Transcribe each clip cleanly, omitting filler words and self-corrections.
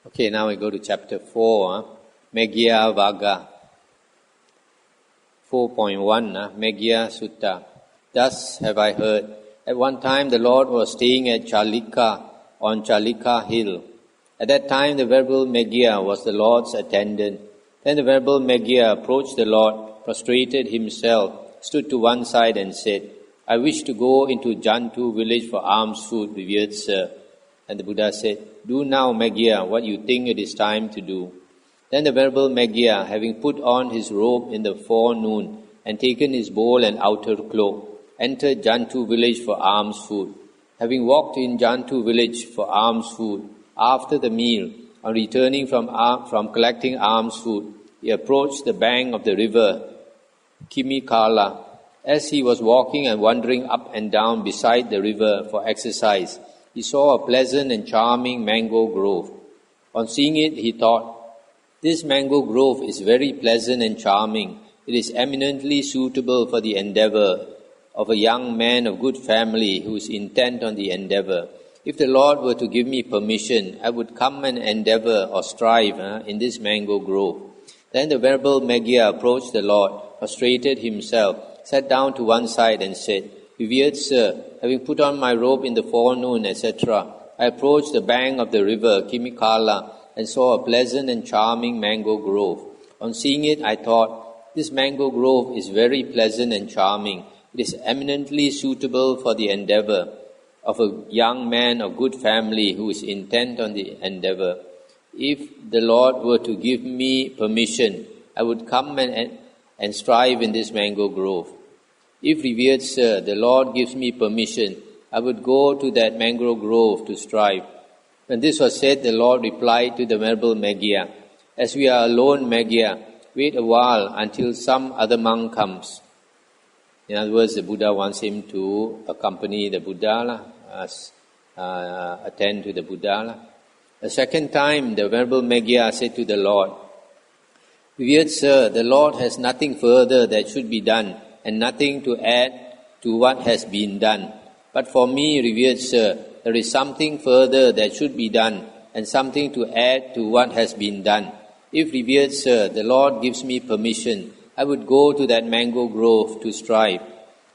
Okay, now we go to chapter 4, Megya Vaga. 4.1, Megya Sutta. Thus have I heard. At one time the Lord was staying at Chalika on Chalika hill. At that time the Venerable Megya was the Lord's attendant. Then the Venerable Megya approached the Lord, prostrated himself, stood to one side and said, I wish to go into Jantu village for alms food, revered sir. And the Buddha said, Do now, Megya, what you think it is time to do. Then the Venerable Megya, having put on his robe in the forenoon and taken his bowl and outer cloak, entered Jantu village for alms food. Having walked in Jantu village for alms food, after the meal, on returning from collecting alms food, he approached the bank of the river Kimikala. As he was walking and wandering up and down beside the river for exercise, he saw a pleasant and charming mango grove. On seeing it, he thought, This mango grove is very pleasant and charming. It is eminently suitable for the endeavor of a young man of good family who is intent on the endeavor. If the Lord were to give me permission, I would come and endeavor or strive in this mango grove. Then the Venerable Megya approached the Lord, prostrated himself, sat down to one side and said, Revered sir, having put on my robe in the forenoon, etc., I approached the bank of the river Kimikala and saw a pleasant and charming mango grove. On seeing it, I thought, This mango grove is very pleasant and charming. It is eminently suitable for the endeavor of a young man of good family who is intent on the endeavor. If the Lord were to give me permission, I would come and strive in this mango grove. If, revered sir, the Lord gives me permission, I would go to that mango grove to strive. When this was said, the Lord replied to the Venerable Megya, As we are alone, Megya, wait a while until some other monk comes. In other words, the Buddha wants him to accompany the Buddha, attend to the Buddha. A second time, the Venerable Megya said to the Lord, Revered sir, the Lord has nothing further that should be done, and nothing to add to what has been done. But for me, revered sir, there is something further that should be done, and something to add to what has been done. If, revered sir, the Lord gives me permission, I would go to that mango grove to strive.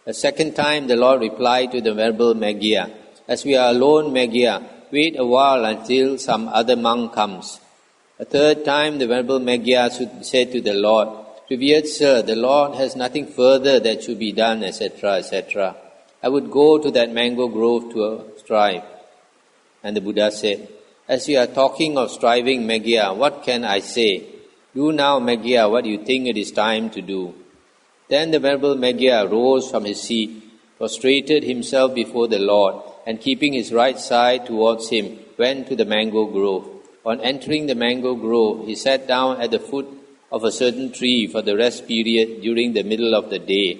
A second time, the Lord replied to the Venerable Megya, As we are alone, Megya, wait a while until some other monk comes. A third time, the Venerable Megya said to the Lord, Revered sir, the Lord has nothing further that should be done, etc., etc. I would go to that mango grove to strive. And the Buddha said, As you are talking of striving, Megya, what can I say? Do now, Megya, what you think it is time to do. Then the Venerable Megya rose from his seat, prostrated himself before the Lord, and keeping his right side towards him, went to the mango grove. On entering the mango grove, he sat down at the foot of a certain tree for the rest period during the middle of the day.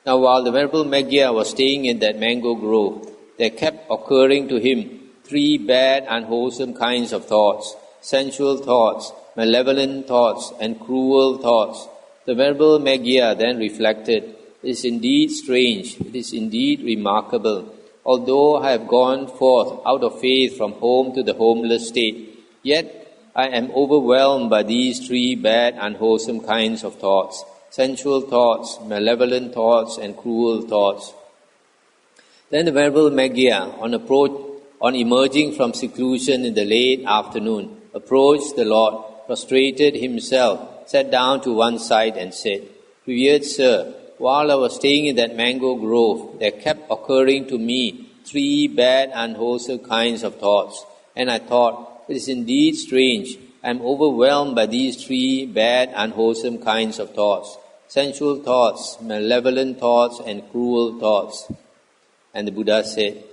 Now while the Venerable Megya was staying in that mango grove, there kept occurring to him 3 bad, unwholesome kinds of thoughts, sensual thoughts, malevolent thoughts, and cruel thoughts. The Venerable Megya then reflected, It is indeed strange, it is indeed remarkable. Although I have gone forth out of faith from home to the homeless state, yet I am overwhelmed by these 3 bad, unwholesome kinds of thoughts, sensual thoughts, malevolent thoughts, and cruel thoughts. Then the Venerable Megya, on emerging from seclusion in the late afternoon, approached the Lord, prostrated himself, sat down to one side and said, Revered sir, while I was staying in that mango grove, there kept occurring to me 3 bad, unwholesome kinds of thoughts, and I thought, It is indeed strange. I am overwhelmed by these 3 bad, unwholesome kinds of thoughts, sensual thoughts, malevolent thoughts, and cruel thoughts. And the Buddha said,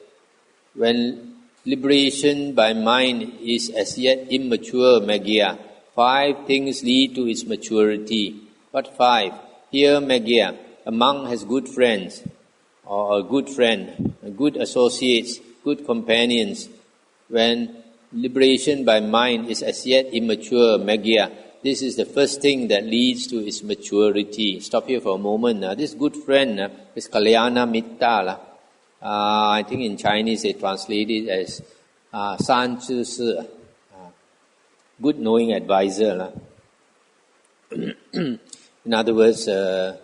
When liberation by mind is as yet immature, Megya, 5 things lead to its maturity. What 5? Here, Megya, a monk has good friends, or a good friend, good associates, good companions. When liberation by mind is as yet immature, Megya, this is the first thing that leads to its maturity. Stop here for a moment. This good friend is Kalyana Mitta. I think in Chinese they translate it as San Zhi Si. good knowing advisor. In other words, a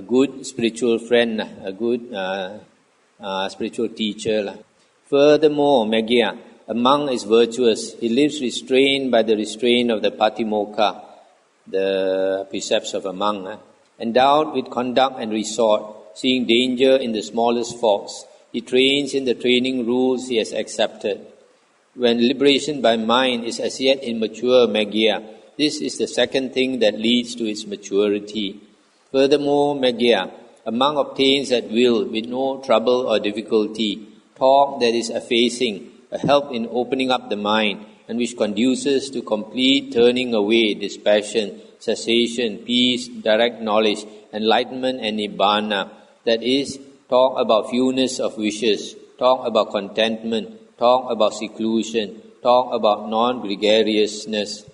good spiritual friend, a good spiritual teacher. Furthermore, Megya, a monk is virtuous. He lives restrained by the restraint of the Patimokkha, the precepts of a monk. Endowed with conduct and resort, seeing danger in the smallest faults, he trains in the training rules he has accepted. When liberation by mind is as yet immature, Megya, this is the second thing that leads to its maturity. Furthermore, Megya, a monk obtains at will, with no trouble or difficulty, talk that is effacing, a help in opening up the mind, and which conduces to complete turning away dispassion, cessation, peace, direct knowledge, enlightenment and nibbana. That is, talk about fewness of wishes, talk about contentment, talk about seclusion, talk about non-gregariousness,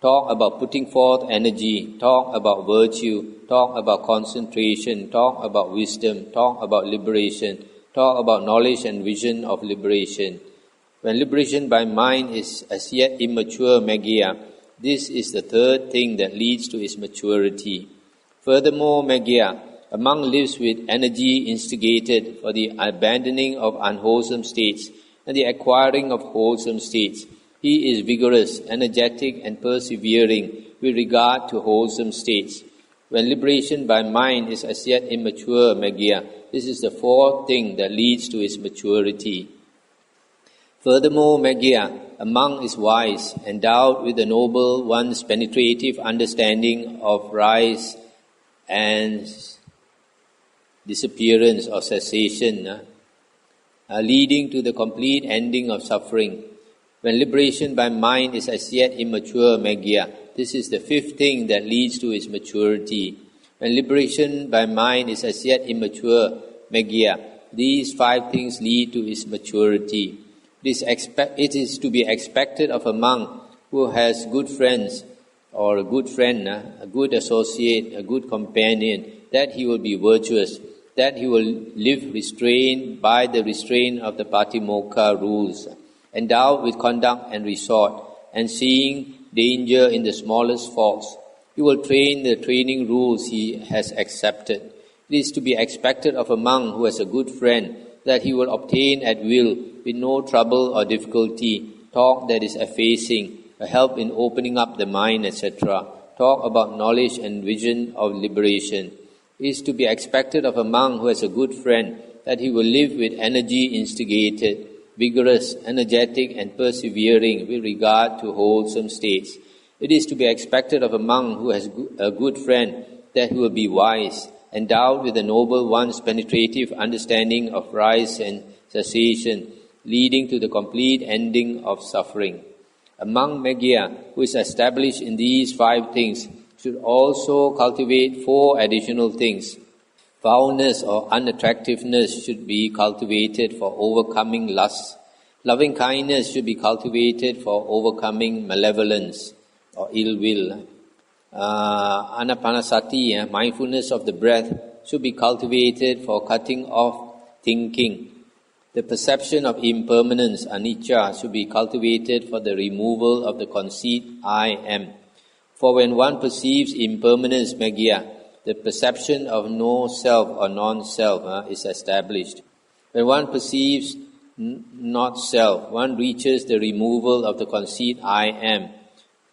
talk about putting forth energy, talk about virtue, talk about concentration, talk about wisdom, talk about liberation, talk about knowledge and vision of liberation. When liberation by mind is as yet immature, Megya, this is the third thing that leads to its maturity. Furthermore, Megya, a monk lives with energy instigated for the abandoning of unwholesome states and the acquiring of wholesome states. He is vigorous, energetic and persevering with regard to wholesome states. When liberation by mind is as yet immature, Megya, this is the fourth thing that leads to its maturity. Furthermore, Megya, a monk is wise, endowed with the noble one's penetrative understanding of rise and disappearance or cessation, leading to the complete ending of suffering. When liberation by mind is as yet immature, Megya, this is the fifth thing that leads to its maturity. When liberation by mind is as yet immature, Megya, these five things lead to its maturity. It is to be expected of a monk who has good friends or a good friend, a good associate, a good companion, that he will be virtuous, that he will live restrained by the restraint of the Patimokkha rules, endowed with conduct and resort, and seeing danger in the smallest faults. He will train the training rules he has accepted. It is to be expected of a monk who has a good friend that he will obtain at will, with no trouble or difficulty, talk that is effacing, a help in opening up the mind, etc., talk about knowledge and vision of liberation. It is to be expected of a monk who has a good friend that he will live with energy instigated, vigorous, energetic and persevering with regard to wholesome states. It is to be expected of a monk who has a good friend that he will be wise, endowed with the noble one's penetrative understanding of rise and cessation, leading to the complete ending of suffering. A monk, Megya, who is established in these five things, should also cultivate four additional things. Foulness or unattractiveness should be cultivated for overcoming lust. Loving kindness should be cultivated for overcoming malevolence or ill will. Anapanasati, mindfulness of the breath, should be cultivated for cutting off thinking. The perception of impermanence, anicca, should be cultivated for the removal of the conceit, I am. For when one perceives impermanence, Megya, the perception of no self or non-self is established. When one perceives not self, one reaches the removal of the conceit, I am,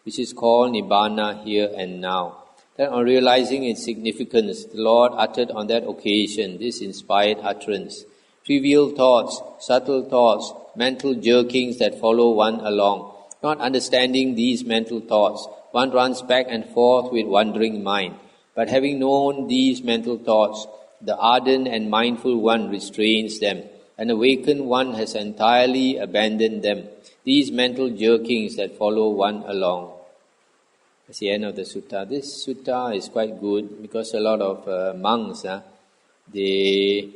which is called nibbana here and now. Then on realizing its significance, the Lord uttered on that occasion this inspired utterance. Trivial thoughts, subtle thoughts, mental jerkings that follow one along. Not understanding these mental thoughts, one runs back and forth with wandering mind. But having known these mental thoughts, the ardent and mindful one restrains them. An awakened one has entirely abandoned them. These mental jerkings that follow one along. That's the end of the sutta. This sutta is quite good because a lot of monks, they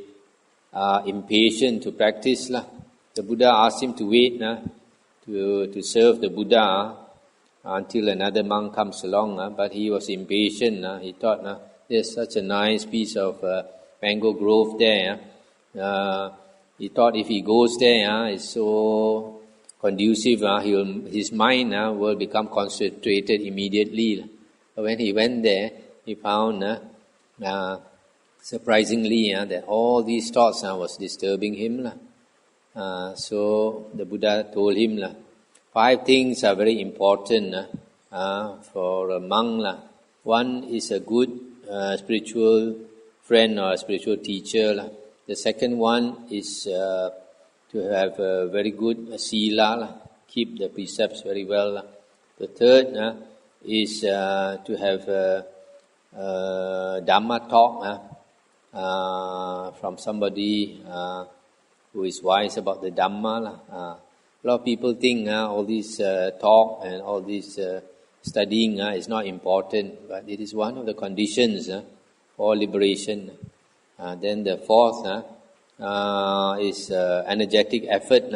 are impatient to practice. The Buddha asked him to wait to serve the Buddha until another monk comes along, but he was impatient. He thought, there's such a nice piece of mango grove there. He thought if he goes there, it's so conducive, his mind will become concentrated immediately. When he went there, he found, surprisingly, that all these thoughts was disturbing him. So the Buddha told him, 5 things are very important for a monk. One is a good spiritual friend or a spiritual teacher. The second one is to have a very good sila, keep the precepts very well. The third is to have Dhamma talk from somebody who is wise about the Dhamma. A lot of people think all this talk and all this studying is not important, but it is one of the conditions for liberation. Then the fourth is energetic effort.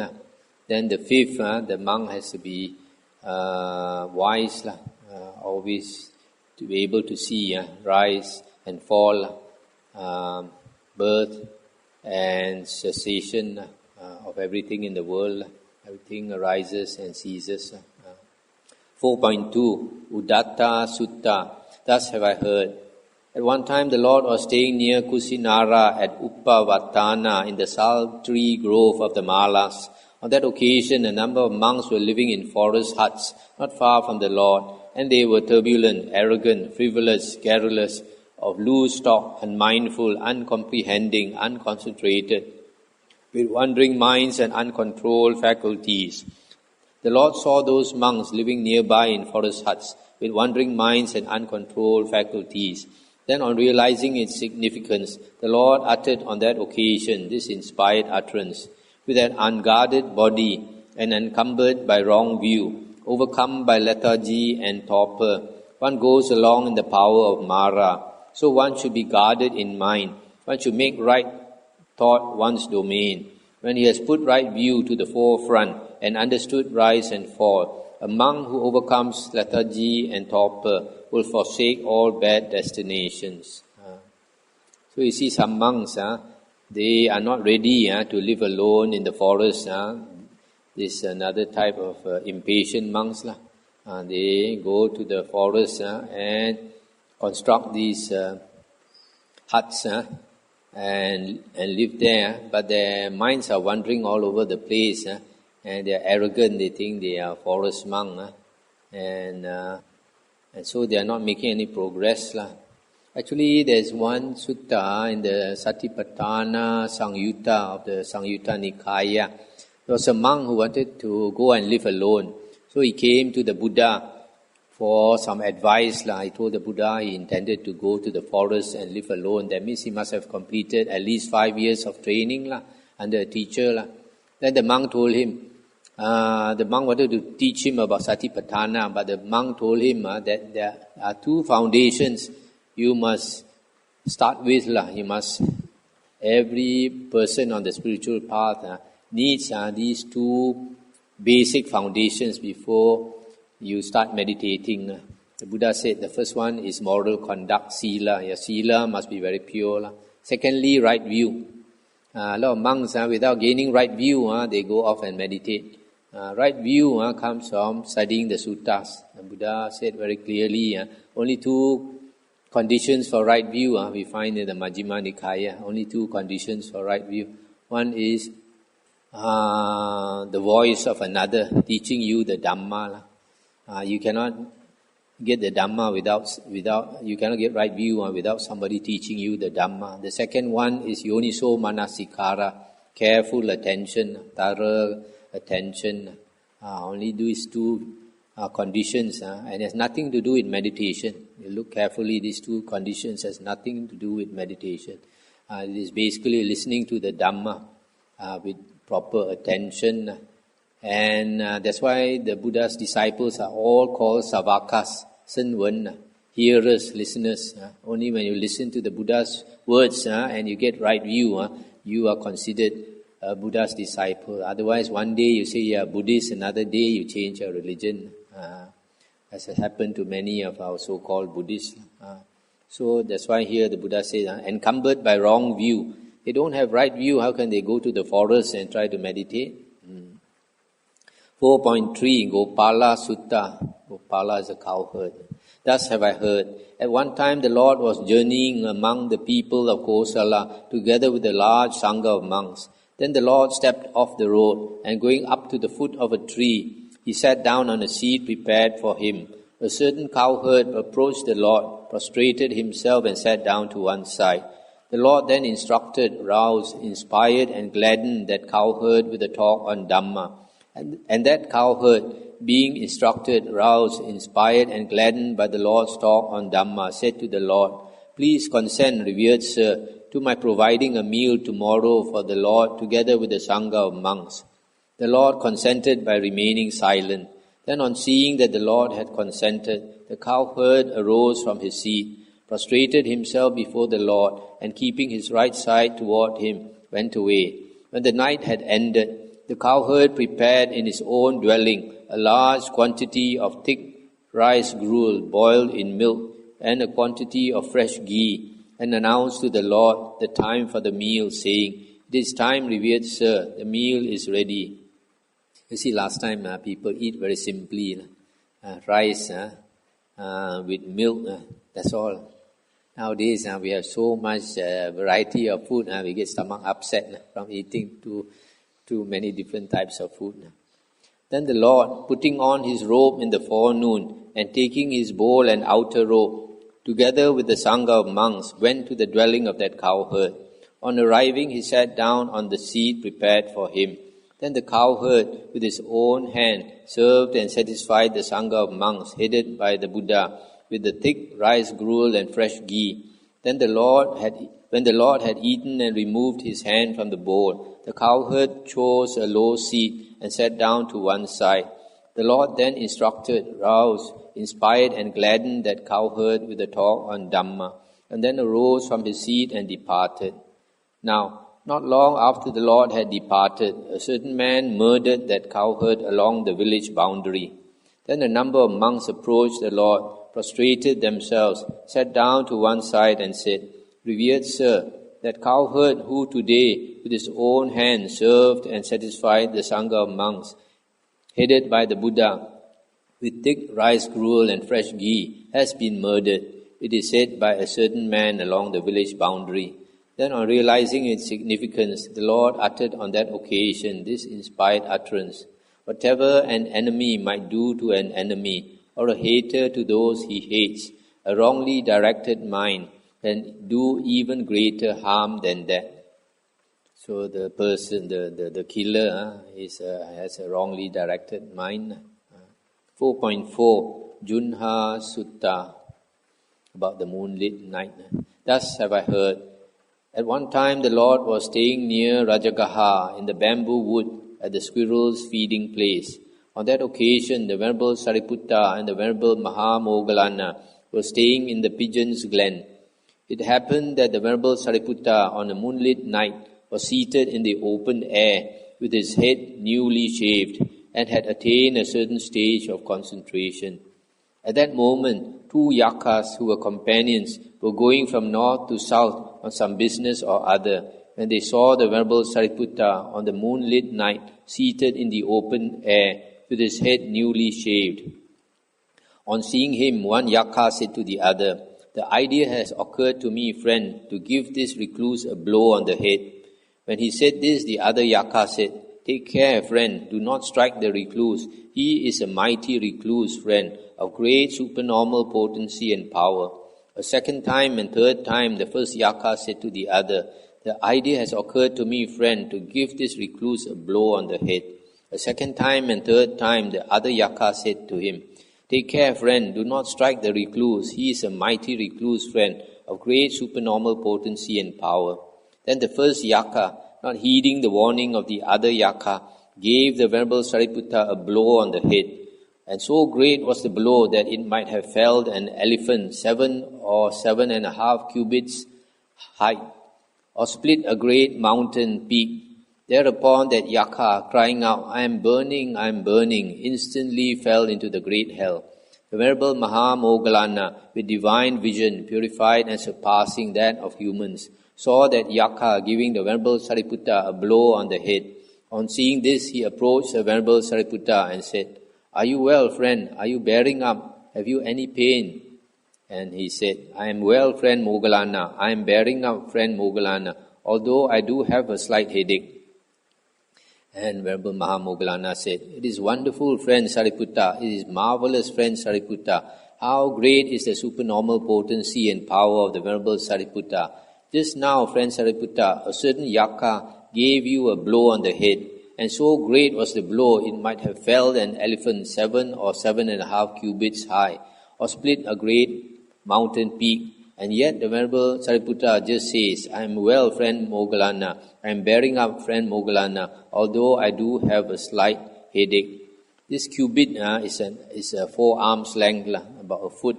Then the fifth, the monk has to be wise, always to be able to see rise and fall, birth and cessation of everything in the world. Everything arises and ceases. 4.2 Udatta Sutta. Thus have I heard. At one time the Lord was staying near Kusinara at Uppavattana in the sultry grove of the Malas. On that occasion a number of monks were living in forest huts not far from the Lord, and they were turbulent, arrogant, frivolous, garrulous, of loose talk, unmindful, uncomprehending, unconcentrated, with wandering minds and uncontrolled faculties. The Lord saw those monks living nearby in forest huts, with wandering minds and uncontrolled faculties. Then, on realizing its significance, the Lord uttered on that occasion this inspired utterance: with an unguarded body and encumbered by wrong view, overcome by lethargy and torpor, one goes along in the power of Mara. So one should be guarded in mind. One should make right thought one's domain. When he has put right view to the forefront and understood rise and fall, a monk who overcomes lethargy and torpor will forsake all bad destinations. So you see, some monks, they are not ready to live alone in the forest. This is another type of impatient monks. They go to the forest and construct these huts and live there, but their minds are wandering all over the place, and they are arrogant. They think they are forest monk, and so they are not making any progress. Actually, there is one sutta in the Satipatthana Samyutta of the Samyutta Nikaya. There was a monk who wanted to go and live alone, so he came to the Buddha for some advice. He told the Buddha he intended to go to the forest and live alone. That means he must have completed at least 5 years of training under a teacher. Then the monk told him, the monk wanted to teach him about Satipatthana, but the monk told him that there are 2 foundations you must start with. Every person on the spiritual path needs these 2 basic foundations before you start meditating. The Buddha said the first one is moral conduct, sila. Your sila must be very pure. Secondly, right view. A lot of monks, without gaining right view, they go off and meditate. Right view comes from studying the suttas. The Buddha said very clearly, only 2 conditions for right view we find in the Majjhima Nikaya. Only 2 conditions for right view. One is the voice of another teaching you the Dhamma. You cannot get the Dhamma without you cannot get right view without somebody teaching you the Dhamma. The second one is Yoniso Manasikara, careful attention, thorough attention. Only these 2 conditions, and it has nothing to do with meditation. You look carefully, these 2 conditions has nothing to do with meditation. It is basically listening to the Dhamma with proper attention. And that's why the Buddha's disciples are all called Savakas, Senwen, hearers, listeners. Only when you listen to the Buddha's words and you get right view, you are considered a Buddha's disciple. Otherwise, one day you say you are Buddhist, another day you change your religion, as has happened to many of our so-called Buddhists. So that's why here the Buddha says, encumbered by wrong view. They don't have right view, how can they go to the forest and try to meditate? 4.3 Gopala Sutta. Gopala is a cowherd. Thus have I heard. At one time the Lord was journeying among the people of Kosala together with a large sangha of monks. Then the Lord stepped off the road and going up to the foot of a tree, he sat down on a seat prepared for him. A certain cowherd approached the Lord, prostrated himself and sat down to one side. The Lord then instructed, roused, inspired and gladdened that cowherd with a talk on Dhamma. And that cowherd, being instructed, roused, inspired and gladdened by the Lord's talk on Dhamma, said to the Lord, "Please consent, revered sir, to my providing a meal tomorrow for the Lord together with the sangha of monks." The Lord consented by remaining silent. Then on seeing that the Lord had consented, the cowherd arose from his seat, prostrated himself before the Lord, and keeping his right side toward him, went away. When the night had ended, the cowherd prepared in his own dwelling a large quantity of thick rice gruel boiled in milk and a quantity of fresh ghee, and announced to the Lord the time for the meal, saying, "It is time, revered sir, the meal is ready." You see, last time people eat very simply, rice with milk, that's all. Nowadays we have so much variety of food, we get stomach upset from eating too many different types of food. Then the Lord, putting on his robe in the forenoon and taking his bowl and outer robe, together with the sangha of monks, went to the dwelling of that cowherd. On arriving, he sat down on the seat prepared for him. Then the cowherd, with his own hand, served and satisfied the sangha of monks, headed by the Buddha, with the thick rice gruel and fresh ghee. Then when the Lord had eaten and removed his hand from the bowl, the cowherd chose a low seat and sat down to one side. The Lord then instructed, roused, inspired and gladdened that cowherd with a talk on Dhamma, and then arose from his seat and departed. Now, not long after the Lord had departed, a certain man murdered that cowherd along the village boundary. Then a number of monks approached the Lord, prostrated themselves, sat down to one side and said, "Revered sir, that cowherd who today with his own hand served and satisfied the sangha of monks, headed by the Buddha, with thick rice gruel and fresh ghee, has been murdered. It is said by a certain man along the village boundary." Then on realizing its significance, the Lord uttered on that occasion this inspired utterance: "Whatever an enemy might do to an enemy, or a hater to those he hates, a wrongly directed mind can do even greater harm than that." So the person, the killer, has a wrongly directed mind. 4.4 Junha Sutta, about the moonlit night. Thus have I heard. At one time the Lord was staying near Rajagaha in the bamboo wood at the squirrel's feeding place. On that occasion the Venerable Sariputta and the Venerable Mahamoggallana were staying in the pigeon's glen. It happened that the Venerable Sariputta on a moonlit night was seated in the open air with his head newly shaved and had attained a certain stage of concentration. At that moment, two yakas who were companions were going from north to south on some business or other, when they saw the Venerable Sariputta on the moonlit night seated in the open air with his head newly shaved. On seeing him, one yaka said to the other, "The idea has occurred to me, friend, to give this recluse a blow on the head." When he said this, the other yaka said, "Take care, friend, do not strike the recluse. He is a mighty recluse, friend, of great supernormal potency and power." A second time and third time, the first yaka said to the other, "The idea has occurred to me, friend, to give this recluse a blow on the head." A second time and third time, the other yaka said to him, "Take care, friend, do not strike the recluse. He is a mighty recluse, friend, of great supernormal potency and power." Then the first yaka, not heeding the warning of the other yaka, gave the Venerable Sariputta a blow on the head. And so great was the blow that it might have felled an elephant 7 or 7.5 cubits height, or split a great mountain peak. Thereupon that yaka, crying out, I am burning, instantly fell into the great hell. The Venerable Mahamoggallana, with divine vision, purified and surpassing that of humans, saw that yaka giving the Venerable Sariputta a blow on the head. On seeing this, he approached the Venerable Sariputta and said, "Are you well, friend? Are you bearing up? Have you any pain?" And he said, "I am well, friend Moggallana. I am bearing up, friend Moggallana, although I do have a slight headache." And Venerable Mahamoggallana said, "It is wonderful, friend Sariputta. It is marvelous, friend Sariputta. How great is the supernormal potency and power of the Venerable Sariputta. Just now, friend Sariputta, a certain yakka gave you a blow on the head, and so great was the blow it might have felled an elephant 7 or 7.5 cubits high, or split a great mountain peak. And yet the Venerable Sariputta just says, 'I am well, friend Moggallana. I am bearing up, friend Moggallana, although I do have a slight headache.'" This cubit is a 4 arms length, about a foot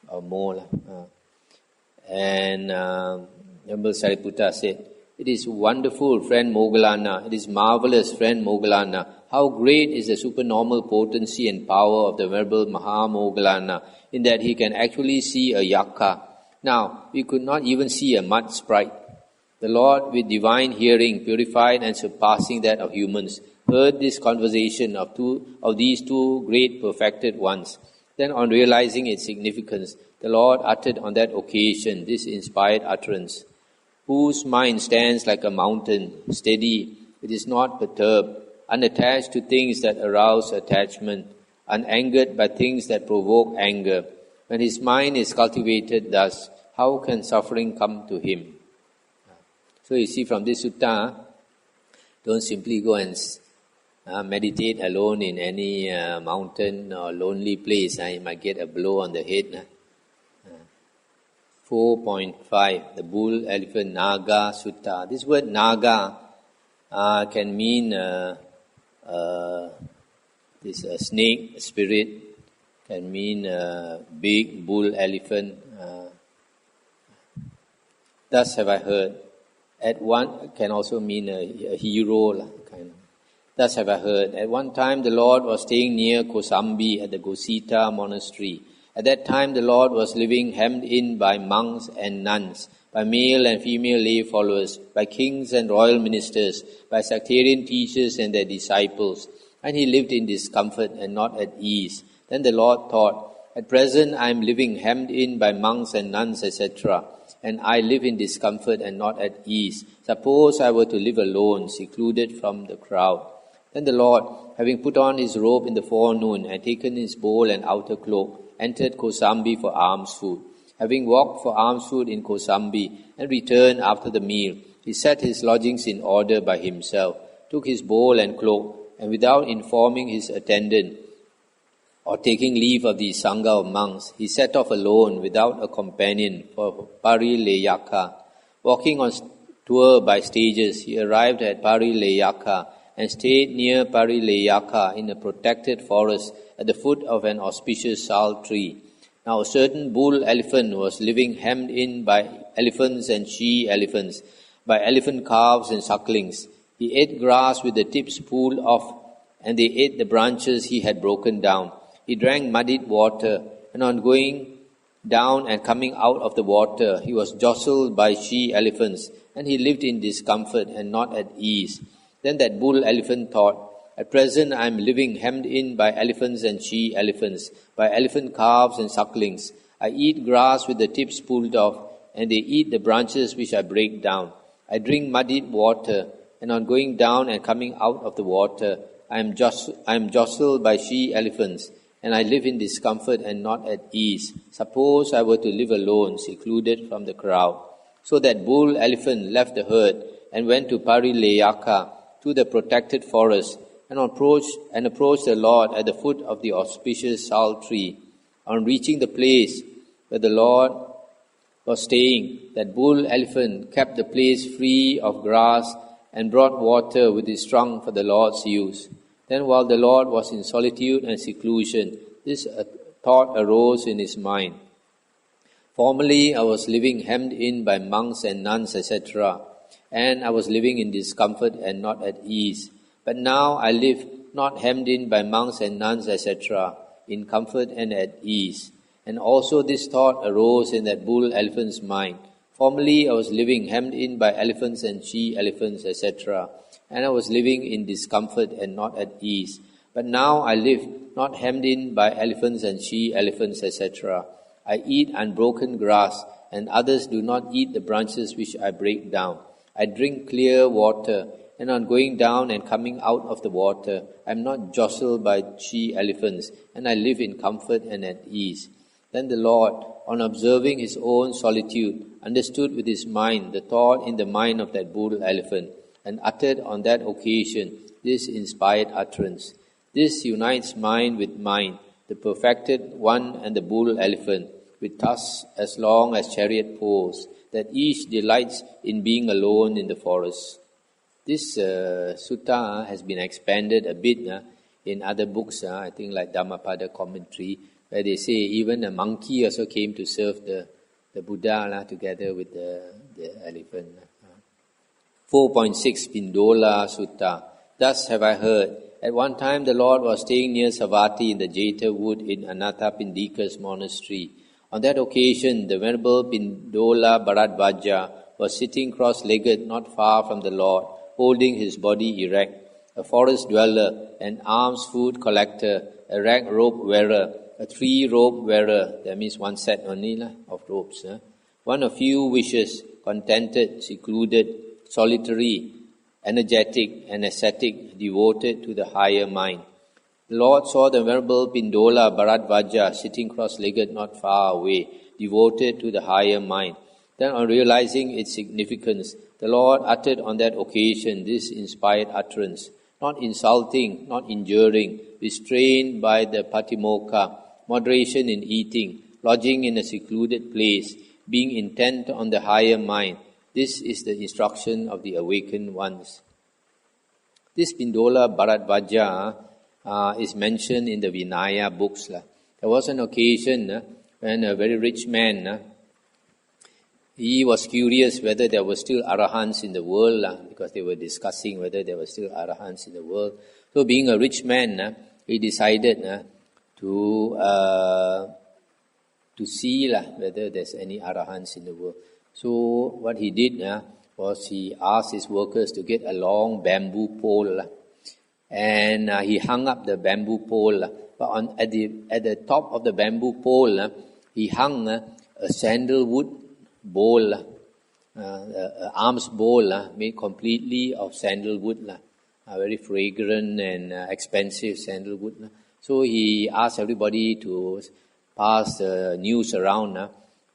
or more. And Venerable Sariputta said, "It is wonderful, friend Moggallana. It is marvelous, friend Moggallana. How great is the supernormal potency and power of the Venerable Mahamoggallana, in that he can actually see a yakka. Now, we could not even see a mud sprite. The Lord, with divine hearing, purified and surpassing that of humans, heard this conversation of these two great perfected ones. Then, on realizing its significance, the Lord uttered on that occasion this inspired utterance: "Whose mind stands like a mountain, steady, it is not perturbed, unattached to things that arouse attachment, unangered by things that provoke anger. When his mind is cultivated thus, how can suffering come to him?" So you see from this sutta, don't simply go and meditate alone in any mountain or lonely place. You might get a blow on the head. 4.5, the Bull, Elephant, Naga Sutta. This word Naga can mean this snake, spirit, can mean big bull, elephant. Thus have I heard. At one can also mean a hero, kind of. Thus have I heard. At one time the Lord was staying near Kosambi at the Gosita monastery. At that time the Lord was living hemmed in by monks and nuns, by male and female lay followers, by kings and royal ministers, by sectarian teachers and their disciples. And he lived in discomfort and not at ease. Then the Lord thought, "At present I am living hemmed in by monks and nuns, etc., and I live in discomfort and not at ease. Suppose I were to live alone, secluded from the crowd." Then the Lord, having put on his robe in the forenoon and taken his bowl and outer cloak, entered Kosambi for alms food. Having walked for alms food in Kosambi and returned after the meal, he set his lodgings in order by himself, took his bowl and cloak, and without informing his attendant or taking leave of the Sangha of monks, he set off alone without a companion for Parileyaka. Walking on tour by stages, he arrived at Parileyaka and stayed near Parileyaka in a protected forest at the foot of an auspicious sal tree. Now a certain bull elephant was living hemmed in by elephants and she-elephants, by elephant calves and sucklings. He ate grass with the tips pulled off, and they ate the branches he had broken down. He drank muddied water, and on going down and coming out of the water, he was jostled by she-elephants, and he lived in discomfort and not at ease. Then that bull elephant thought, "At present I am living hemmed in by elephants and she-elephants, by elephant calves and sucklings. I eat grass with the tips pulled off, and they eat the branches which I break down. I drink muddied water, and on going down and coming out of the water, I am jostled by she-elephants, and I live in discomfort and not at ease. Suppose I were to live alone, secluded from the crowd." So that bull elephant left the herd and went to Parileyaka, to the protected forest, and approached the Lord at the foot of the auspicious sal tree. On reaching the place where the Lord was staying, that bull elephant kept the place free of grass and brought water with his trunk for the Lord's use. Then while the Lord was in solitude and seclusion, this thought arose in his mind: "Formerly I was living hemmed in by monks and nuns, etc., and I was living in discomfort and not at ease. But now I live not hemmed in by monks and nuns, etc., in comfort and at ease." And also this thought arose in that bull elephant's mind: Formerly, I was living hemmed in by elephants and she-elephants, etc., and I was living in discomfort and not at ease. But now I live not hemmed in by elephants and she-elephants, etc. I eat unbroken grass, and others do not eat the branches which I break down. I drink clear water, and on going down and coming out of the water, I am not jostled by she-elephants, and I live in comfort and at ease. Then the Lord, on observing his own solitude, understood with his mind the thought in the mind of that bull elephant, and uttered on that occasion this inspired utterance. This unites mind with mind, the perfected one and the bull elephant, with tusks as long as chariot poles, that each delights in being alone in the forest. This sutta has been expanded a bit in other books, I think like Dhammapada commentary, where they say even a monkey also came to serve the Buddha together with the elephant. 4.6 Pindola Sutta. Thus have I heard. At one time the Lord was staying near Savatthi in the Jeta wood in Anathapindika's monastery. On that occasion, the Venerable Pindola Bharadvaja was sitting cross-legged not far from the Lord, holding his body erect. A forest dweller, an alms food collector, a rag robe wearer, a three-robe wearer, that means one set only of robes. One of few wishes, contented, secluded, solitary, energetic and ascetic, devoted to the higher mind. The Lord saw the Venerable Pindola Bharadvaja sitting cross-legged not far away, devoted to the higher mind. Then on realizing its significance, the Lord uttered on that occasion this inspired utterance, not insulting, not injuring, restrained by the patimokkha, moderation in eating, lodging in a secluded place, being intent on the higher mind. This is the instruction of the awakened ones. This Pindola Bharadvaja is mentioned in the Vinaya books. There was an occasion when a very rich man, he was curious whether there were still arahants in the world, because they were discussing whether there were still arahants in the world. So being a rich man, he decided to see whether there's any arahants in the world. So what he did was he asked his workers to get a long bamboo pole, and he hung up the bamboo pole. But at the top of the bamboo pole, he hung a sandalwood bowl, alms bowl made completely of sandalwood, very fragrant and expensive sandalwood. So he asked everybody to pass the news around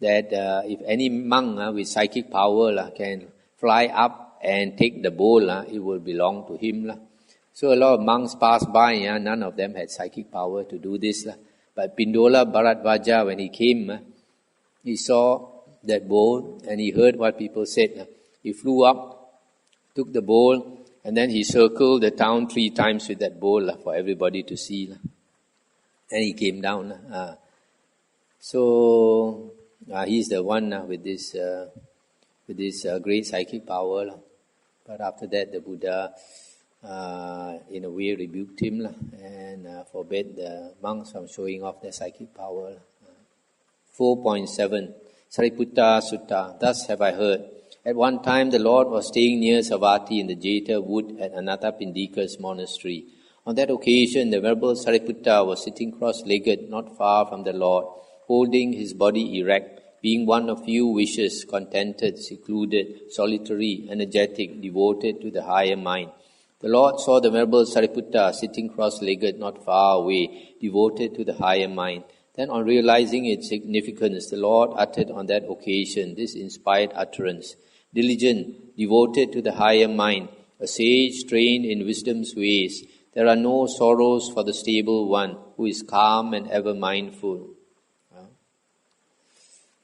that if any monk with psychic power can fly up and take the bowl, it will belong to him. So a lot of monks passed by, none of them had psychic power to do this. But Pindola Bharadvaja, when he came, he saw that bowl and he heard what people said. He flew up, took the bowl, and then he circled the town 3 times with that bowl for everybody to see. And he came down. So he's the one with this great psychic power. But after that, the Buddha, in a way, rebuked him and forbade the monks from showing off their psychic power. 4.7 Sariputta Sutta. Thus have I heard. At one time, the Lord was staying near Savatthi in the Jeta wood at Anathapindika's monastery. On that occasion, the Venerable Sariputta was sitting cross-legged not far from the Lord, holding his body erect, being one of few wishes, contented, secluded, solitary, energetic, devoted to the higher mind. The Lord saw the Venerable Sariputta sitting cross-legged not far away, devoted to the higher mind. Then on realizing its significance, the Lord uttered on that occasion this inspired utterance, diligent, devoted to the higher mind, a sage trained in wisdom's ways. There are no sorrows for the stable one who is calm and ever mindful.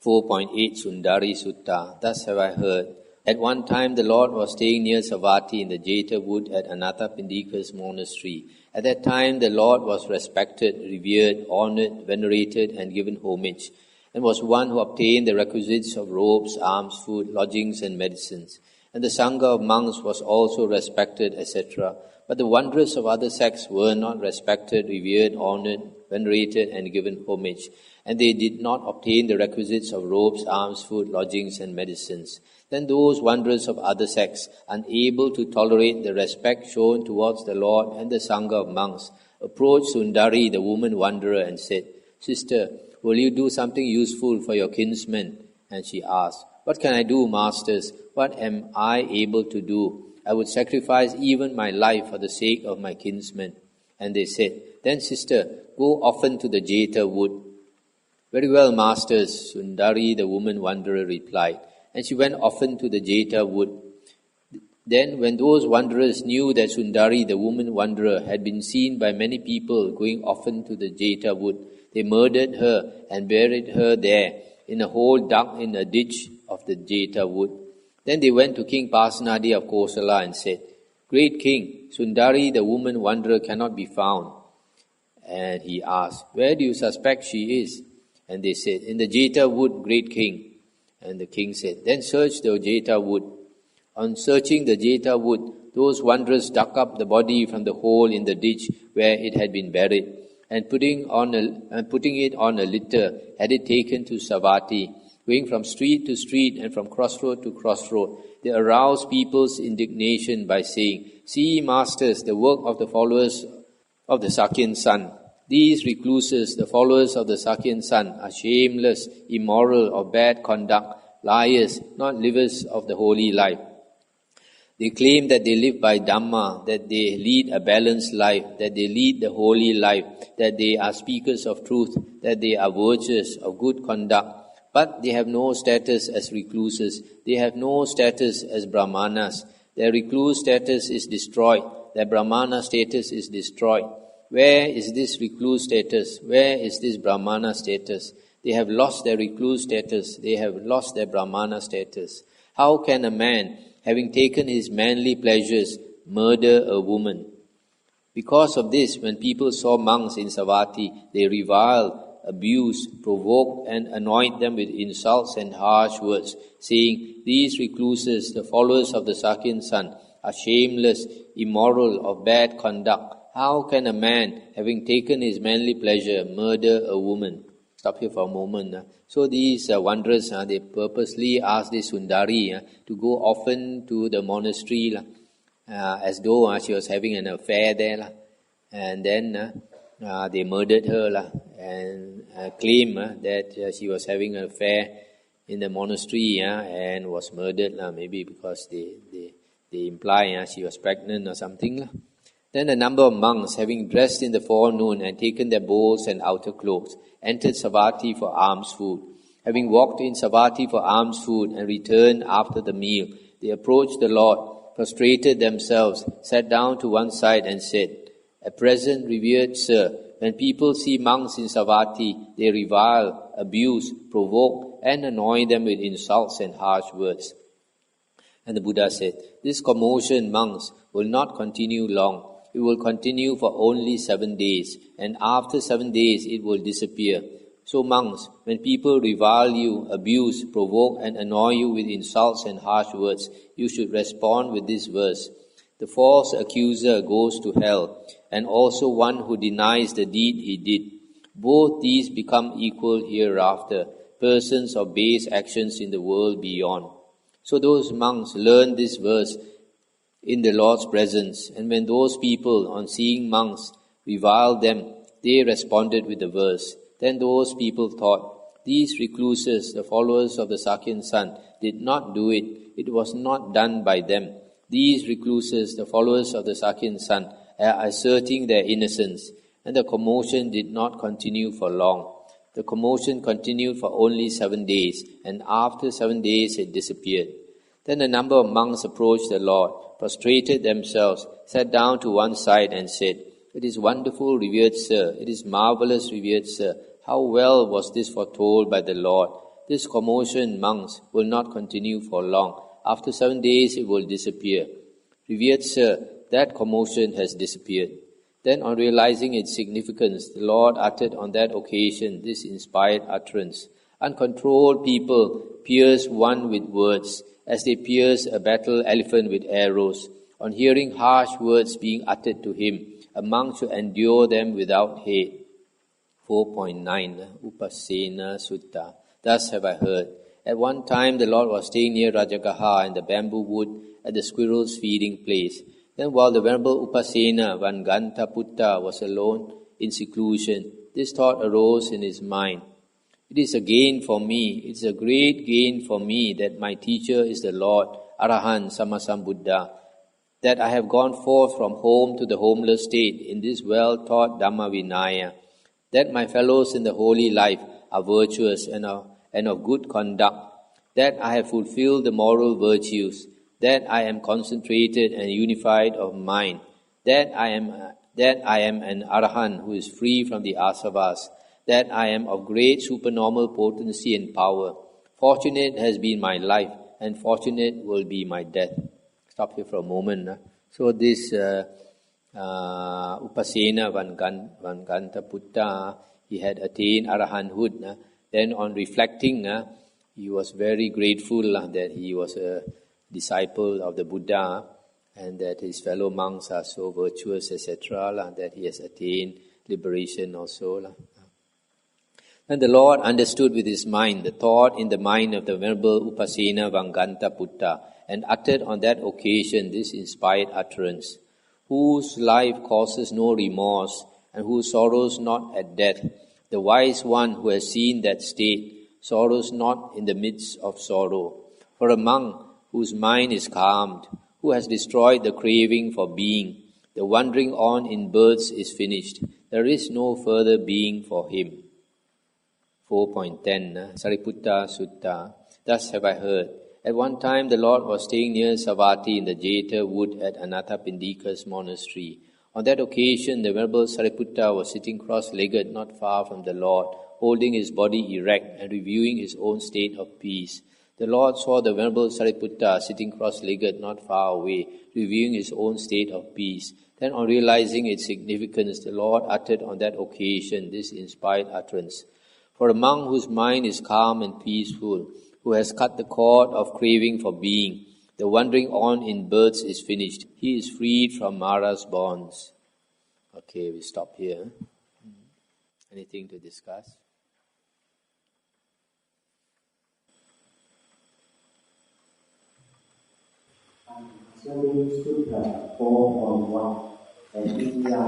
4.8 Sundari Sutta. Thus have I heard. At one time the Lord was staying near Savatthi in the Jeta wood at Anathapindika's monastery. At that time the Lord was respected, revered, honoured, venerated and given homage, and was one who obtained the requisites of robes, alms, food, lodgings and medicines. and the Sangha of monks was also respected, etc. But the wanderers of other sects were not respected, revered, honored, venerated, and given homage, and they did not obtain the requisites of robes, arms, food, lodgings, and medicines. Then those wanderers of other sects, unable to tolerate the respect shown towards the Lord and the Sangha of monks, approached Sundari, the woman wanderer, and said, "Sister, will you do something useful for your kinsmen?" And she asked, "What can I do, masters? What am I able to do? I would sacrifice even my life for the sake of my kinsmen." And they said, "Then, sister, go often to the Jeta wood." "Very well, masters," Sundari, the woman wanderer, replied. And she went often to the Jeta wood. Then, when those wanderers knew that Sundari, the woman wanderer, had been seen by many people going often to the Jeta wood, they murdered her and buried her there in a hole dug in a ditch of the Jeta wood. Then they went to King Pasenadi of Kosala and said, "Great king, Sundari, the woman wanderer, cannot be found." And he asked, "Where do you suspect she is?" And they said, "In the Jeta wood, great king." And the king said, "Then search the Jeta wood." On searching the Jeta wood, those wanderers dug up the body from the hole in the ditch where it had been buried, and putting it on a litter, had it taken to Savatthi. Going from street to street and from crossroad to crossroad, they aroused people's indignation by saying, "See, masters, the work of the followers of the Sakyan son. These recluses, the followers of the Sakyan son, are shameless, immoral, of bad conduct, liars, not livers of the holy life. They claim that they live by Dhamma, that they lead a balanced life, that they lead the holy life, that they are speakers of truth, that they are virtuous, of good conduct. But they have no status as recluses. They have no status as Brahmanas. Their recluse status is destroyed. Their Brahmana status is destroyed. Where is this recluse status? Where is this Brahmana status? They have lost their recluse status. They have lost their Brahmana status. How can a man, having taken his manly pleasures, murder a woman?" Because of this, when people saw monks in Savatthi, they reviled, abused, provoked, and annoyed them with insults and harsh words, saying, "These recluses, the followers of the Sakyan son, are shameless, immoral, of bad conduct. How can a man, having taken his manly pleasure, murder a woman?" Stop here for a moment. So these wanderers, they purposely asked this Sundari to go often to the monastery, as though she was having an affair there. And then they murdered her and claimed that she was having an affair in the monastery and was murdered, maybe because they imply she was pregnant or something. Then a number of monks, having dressed in the forenoon and taken their bowls and outer cloaks, entered Savatthi for alms food. Having walked in Savatthi for alms food and returned after the meal, they approached the Lord, prostrated themselves, sat down to one side and said, "At present, revered sir, when people see monks in Savatthi, they revile, abuse, provoke, and annoy them with insults and harsh words." And the Buddha said, "This commotion, monks, will not continue long. It will continue for only 7 days, and after 7 days it will disappear. So monks, when people revile you, abuse, provoke, and annoy you with insults and harsh words, you should respond with this verse. The false accuser goes to hell, and also one who denies the deed he did. Both these become equal hereafter, persons of base actions in the world beyond." So those monks learned this verse in the Lord's presence, and when those people, on seeing monks, reviled them, they responded with the verse. Then those people thought, "These recluses, the followers of the Sakyan son, did not do it. It was not done by them. These recluses, the followers of the Sakyan son, are asserting their innocence." And the commotion did not continue for long. The commotion continued for only 7 days, and after 7 days it disappeared. Then a number of monks approached the Lord, prostrated themselves, sat down to one side and said, "It is wonderful, revered sir. It is marvelous, revered sir. How well was this foretold by the Lord. This commotion, monks, will not continue for long. After 7 days it will disappear. Revered sir, that commotion has disappeared." Then, on realizing its significance, the Lord uttered on that occasion this inspired utterance. Uncontrolled people pierce one with words, as they pierce a battle elephant with arrows. On hearing harsh words being uttered to him, a monk should endure them without hate. 4.9 Upasena Sutta. Thus have I heard. At one time the Lord was staying near Rajagaha in the bamboo wood at the squirrel's feeding place. Then while the Venerable Upasena Vangantaputta was alone in seclusion, this thought arose in his mind. It is a gain for me, it is a great gain for me that my teacher is the Lord, Arahant Sammasambuddha, that I have gone forth from home to the homeless state in this well-taught Dhamma Vinaya, that my fellows in the holy life are virtuous and of good conduct, that I have fulfilled the moral virtues, that I am concentrated and unified of mind, that I am an Arahant who is free from the asavas, that I am of great supernormal potency and power. Fortunate has been my life, and fortunate will be my death. Stop here for a moment. So this Upasena Vangantaputta, he had attained Arahanthood. Then on reflecting, he was very grateful that he was a disciple of the Buddha and that his fellow monks are so virtuous, etc., that he has attained liberation also. And the Lord understood with his mind the thought in the mind of the Venerable Upasena Vangantaputta and uttered on that occasion this inspired utterance: whose life causes no remorse and who sorrows not at death, the wise one who has seen that state sorrows not in the midst of sorrow. For a monk whose mind is calmed, who has destroyed the craving for being, the wandering on in births is finished, there is no further being for him. 4.10 Sariputta Sutta. Thus have I heard. At one time the Lord was staying near Savatthi in the Jeta wood at Anathapindika's monastery. On that occasion the Venerable Sariputta was sitting cross-legged not far from the Lord, holding his body erect and reviewing his own state of peace. The Lord saw the Venerable Sariputta sitting cross-legged not far away, reviewing his own state of peace. Then on realizing its significance, the Lord uttered on that occasion this inspired utterance: for a monk whose mind is calm and peaceful, who has cut the cord of craving for being, the wandering on in births is finished. He is freed from Mara's bonds. Okay, we stop here. Anything to discuss? Concerning Sutta 4.1 and India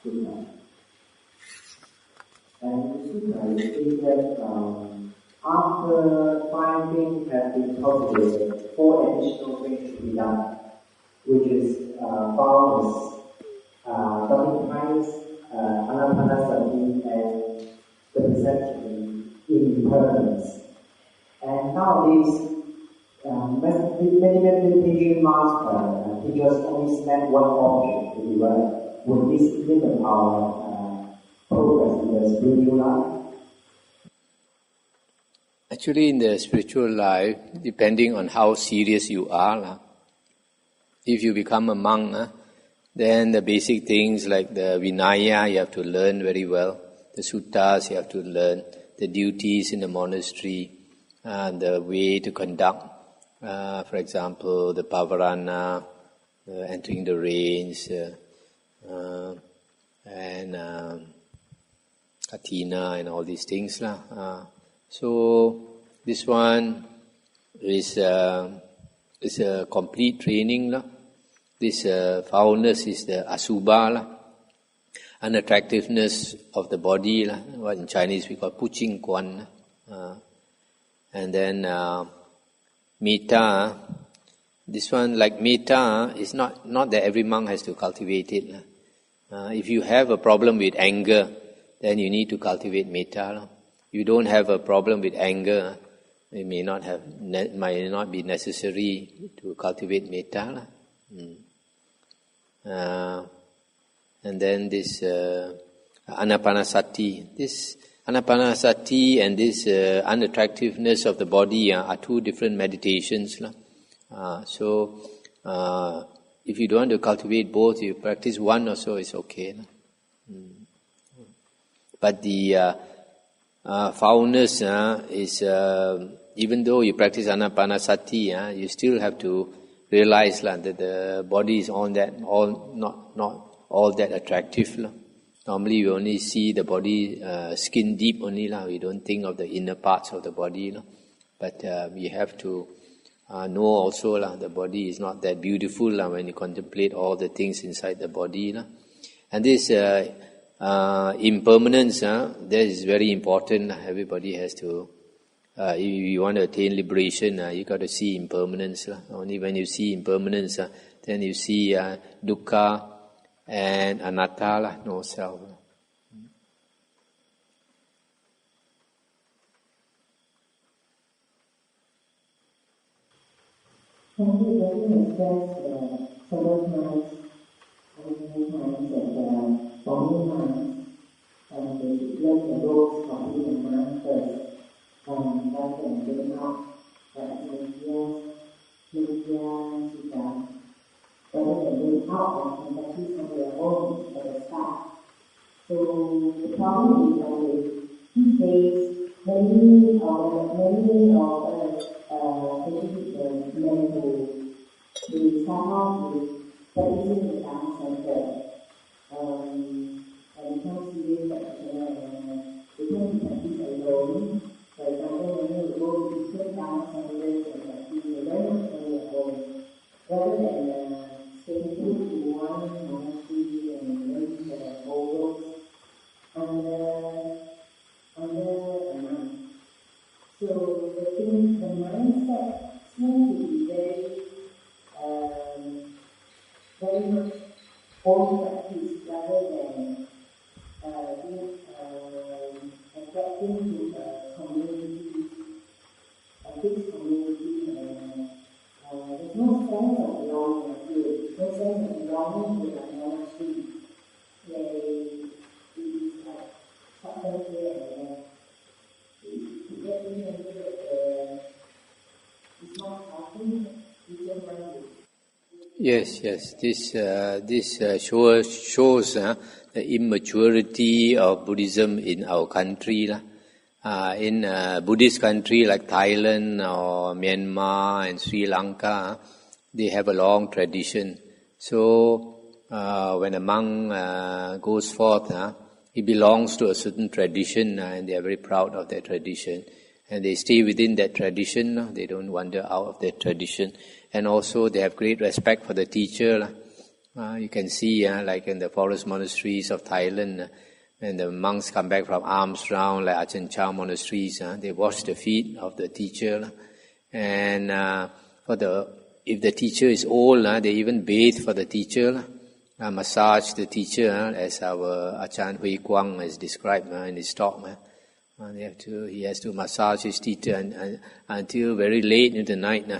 Sutta. And Sutta is that after 5 things have been cultivated, 4 additional things should be done, which is boundless, loving kindness, anapanasati, and the perception in impermanence. And nowadays, many meditation masters teachers only select one object to be right. Would this limit our progress in the spiritual life? Actually, in the spiritual life, depending on how serious you are, if you become a monk, then the basic things like the Vinaya you have to learn very well, the suttas you have to learn, the duties in the monastery, the way to conduct, for example, the Pavarana, entering the range, and Katina and all these things. So this one is a complete training. This foulness is the asubha, unattractiveness of the body, what in Chinese we call puching kwan. And then metta, this one like metta is not that every monk has to cultivate it. If you have a problem with anger, then you need to cultivate metta. If you don't have a problem with anger, it might not be necessary to cultivate metta. And then this anapanasati. This anapanasati and this unattractiveness of the body are 2 different meditations. So if you don't want to cultivate both, you practice one or so, it's okay. But the foulness is, even though you practice anapanasati, you still have to realize that the body is not all that attractive. Normally we only see the body skin deep only. We don't think of the inner parts of the body. But we have to know also the body is not that beautiful when you contemplate all the things inside the body. And this impermanence, that is very important. Everybody has to, if you want to attain liberation, you got to see impermanence. Only when you see impermanence, then you see dukkha and anatta, no self. Thank you very much. Several times, that for me, let the rules of the mind first, rather than giving up, rather than doing out and practice on their own at the start. So the problem is that these days, many of us, especially the men who start off with practicing the Dhamma Center, and become serious practitioner, and they tend to practice alone. For example, when you go to different Dhamma centers and practice, they learn on their own, rather than staying put to one monastery and learn the whole works under a month. So the mindset seems to be very much own practice rather than attracting to a community, a big community, and there's no sense of belonging to it, no sense of belonging to a monastery. It is like something here and there. To get into it, it's not something you just want to. Yes. This shows the immaturity of Buddhism in our country. In a Buddhist country like Thailand or Myanmar and Sri Lanka, they have a long tradition. So when a monk goes forth, he belongs to a certain tradition, and they are very proud of that tradition. And they stay within that tradition, they don't wander out of that tradition. And also they have great respect for the teacher. You can see, like in the forest monasteries of Thailand, when the monks come back from alms round, like Ajahn Chah monasteries, they wash the feet of the teacher. And if the teacher is old, they even bathe for the teacher, massage the teacher, as our Ajahn Hui Kwang has described in his talk. He has to massage his teacher until very late in the night,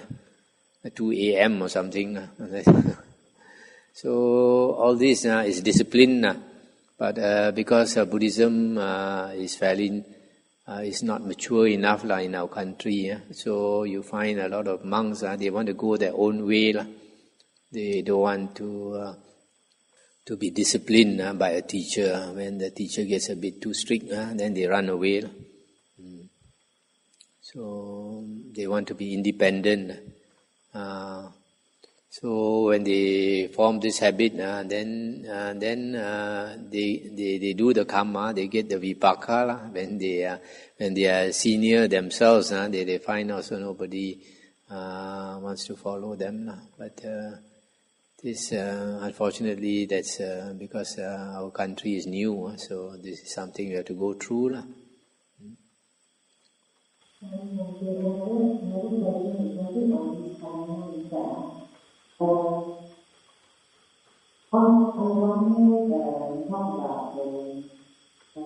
2 a.m. or something. So all this is discipline, but because Buddhism is not mature enough in our country, so you find a lot of monks, they want to go their own way. They don't want to be disciplined by a teacher. When the teacher gets a bit too strict, then they run away. So they want to be independent. So when they form this habit, then they do the karma, they get the vipaka. When they are senior themselves, they find also nobody wants to follow them. But this, unfortunately, that's because our country is new, so this is something we have to go through. On one hand, we talk about the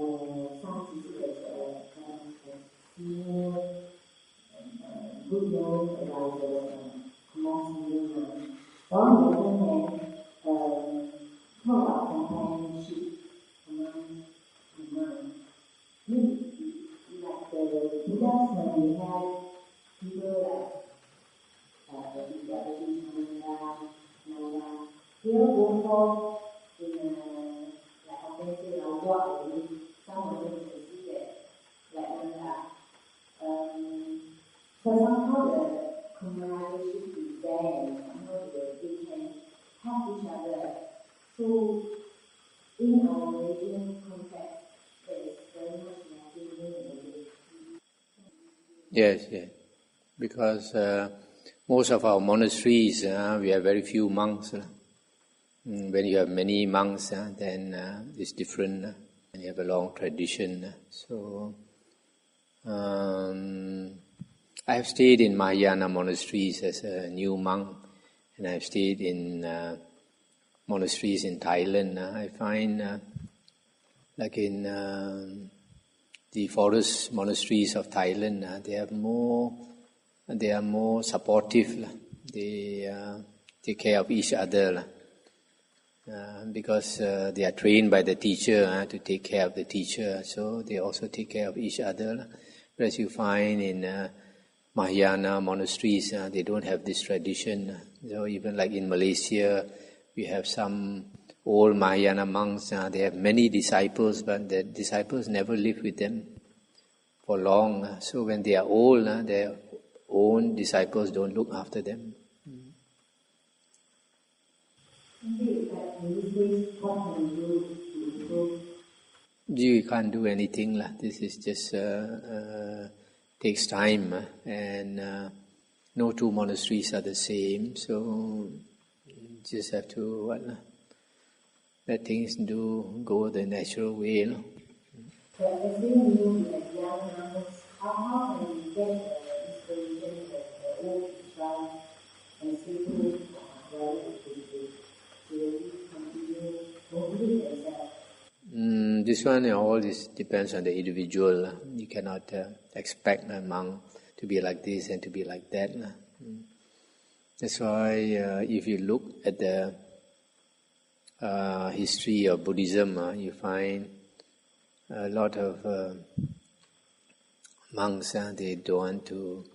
scientific senior good known advisors among senior men. On the other hand, talk about companionship among men. Like the Buddhas, when we have people like the Buddha, they'll go forth in like I say, what some of them can see that like Yes, yes. Because most of our monasteries, we have very few monks. When you have many monks, then it's different. And you have a long tradition. So, I have stayed in Mahayana monasteries as a new monk, and I have stayed in monasteries in Thailand. I find, like in the forest monasteries of Thailand, they are more supportive. They take care of each other because they are trained by the teacher to take care of the teacher. So they also take care of each other. Whereas you find in Mahayana monasteries, they don't have this tradition. So even like in Malaysia, we have some old Mahayana monks. They have many disciples, but the disciples never live with them for long. So when they are old, their own disciples don't look after them. You can't do anything. This is just takes time, and no two monasteries are the same. So you just have to let things go the natural way. But as we move as young monks, how can we get inspiration that the old Islam and simple values to continue moving themselves? This one, all this depends on the individual. You cannot expect a monk to be like this and to be like that. That's why if you look at the history of Buddhism, you find a lot of monks, they don't want to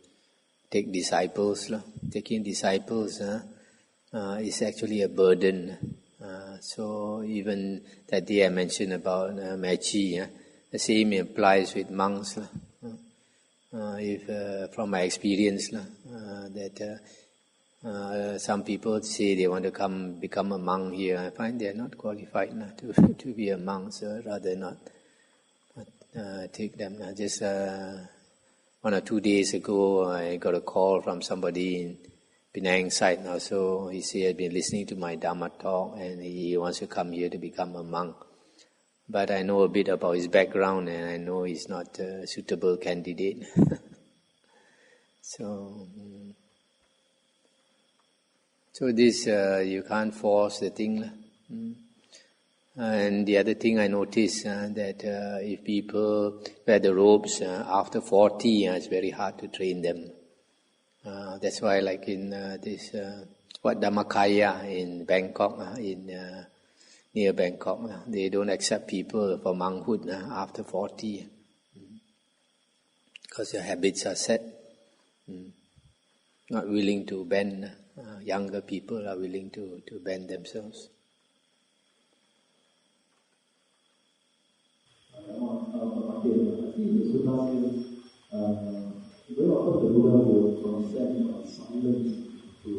take disciples. Taking disciples is actually a burden. So even that day I mentioned about Mechi, the same applies with monks. If from my experience, that some people say they want to become a monk here, I find they are not qualified to be a monk, so rather not take them. Just 1 or 2 days ago, I got a call from somebody in Penang side now, so he said he'd been listening to my Dhamma talk and he wants to come here to become a monk. But I know a bit about his background and I know he's not a suitable candidate. So this, you can't force the thing. And the other thing I noticed, that if people wear the robes after 40, it's very hard to train them. That's why, like in this Dhammakaya in Bangkok, near Bangkok, they don't accept people for monkhood after 40, because their habits are set. Not willing to bend. Younger people are willing to bend themselves. Very often the Buddha will consent on silence to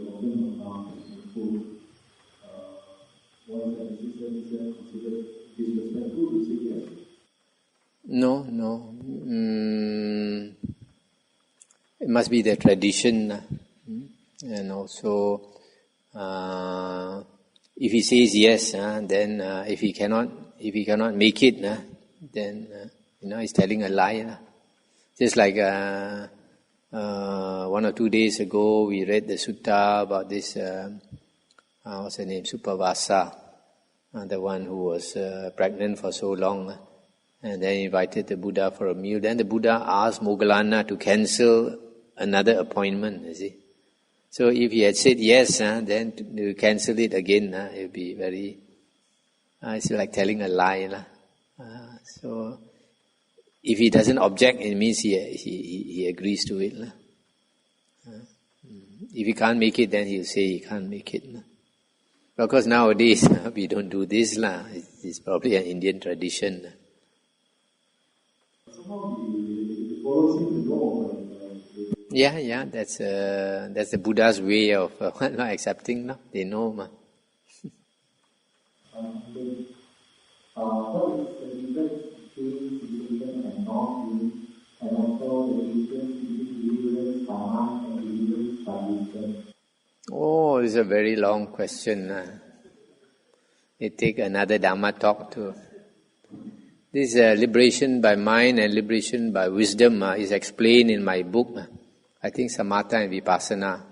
open the mouth and food. Why is that? Is that considered disrespectful to say yes? No. It must be the tradition. And also, if he says yes, then if he cannot make it, then he's telling a lie. Just like 1 or 2 days ago, we read the sutta about this, what's her name, Supavasa, the one who was pregnant for so long, and then invited the Buddha for a meal. Then the Buddha asked Moggallana to cancel another appointment, you see. So if he had said yes, then to cancel it again, it would be very, it's like telling a lie. So if he doesn't object, it means he agrees to it. If he can't make it, then he'll say he can't make it. Of course, nowadays we don't do this. It's probably an Indian tradition. Yeah, that's the Buddha's way of not accepting. They know. a very long question. It takes another Dhamma talk too. This liberation by mind and liberation by wisdom is explained in my book. I think Samatha and Vipassana.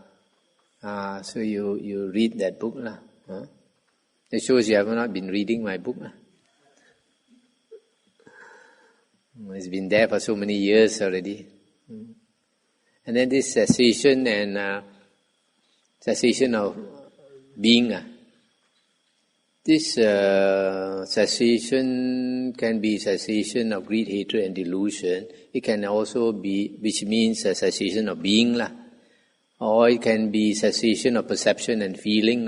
So you read that book. It shows you have not been reading my book. It's been there for so many years already. And then this cessation and cessation of being. This cessation can be cessation of greed, hatred and delusion. It can also be, which means a cessation of being. Or it can be cessation of perception and feeling.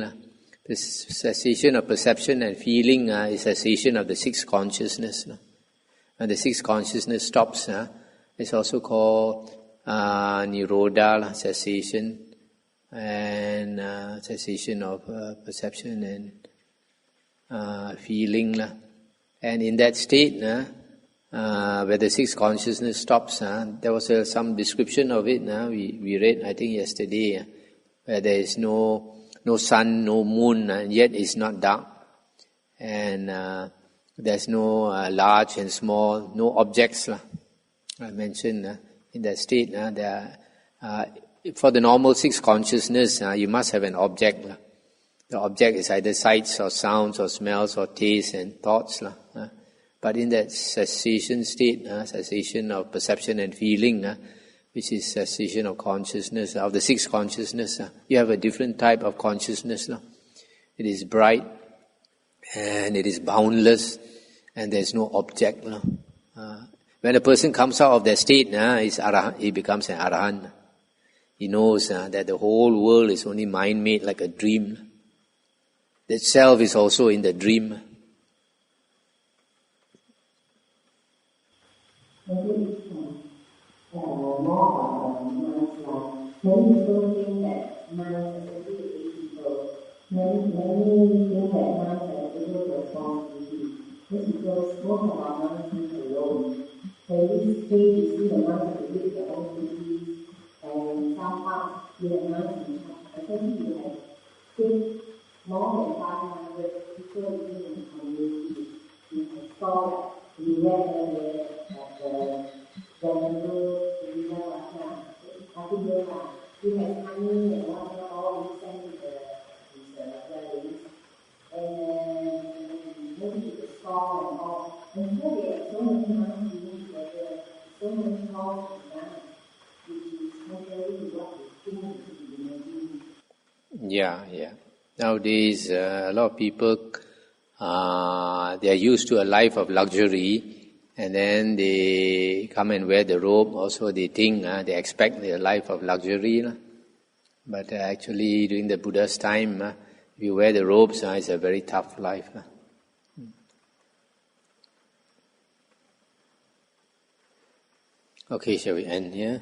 The cessation of perception and feeling is cessation of the sixth consciousness. When the sixth consciousness stops, it's also called nirodha, cessation, and cessation of perception and feeling. And in that state, where the sixth consciousness stops, there was some description of it. We read, I think yesterday, where there is no sun, no moon, and yet it's not dark. And there's no large and small, no objects. I mentioned in that state, for the normal sixth consciousness, you must have an object. The object is either sights or sounds or smells or tastes and thoughts. But in that cessation state, cessation of perception and feeling, which is cessation of consciousness, of the sixth consciousness, you have a different type of consciousness. It is bright and it is boundless and there is no object. When a person comes out of that state, he becomes an arahant. He knows that the whole world is only mind-made like a dream. That self is also in the dream. Many people think that mind is associated with people. Many think that mind is able to respond to disease. This is because most of our minds think alone. So in this stage, you see the mind to live their own disease, and some parts you have mind in charge. I think you have six more than 500 people in the community. You can saw that we read at the Dhammavuddho article. We have honey and water all we send to the relatives. And maybe to the store and all. And here we have so many minds living together, so many thoughts and minds, which is contrary to what we think to be imagined. Yeah. Nowadays, a lot of people, they are used to a life of luxury, and then they come and wear the robe. Also, they think, they expect their life of luxury. But actually, during the Buddha's time, if you wear the robes, it's a very tough life. Okay, shall we end here?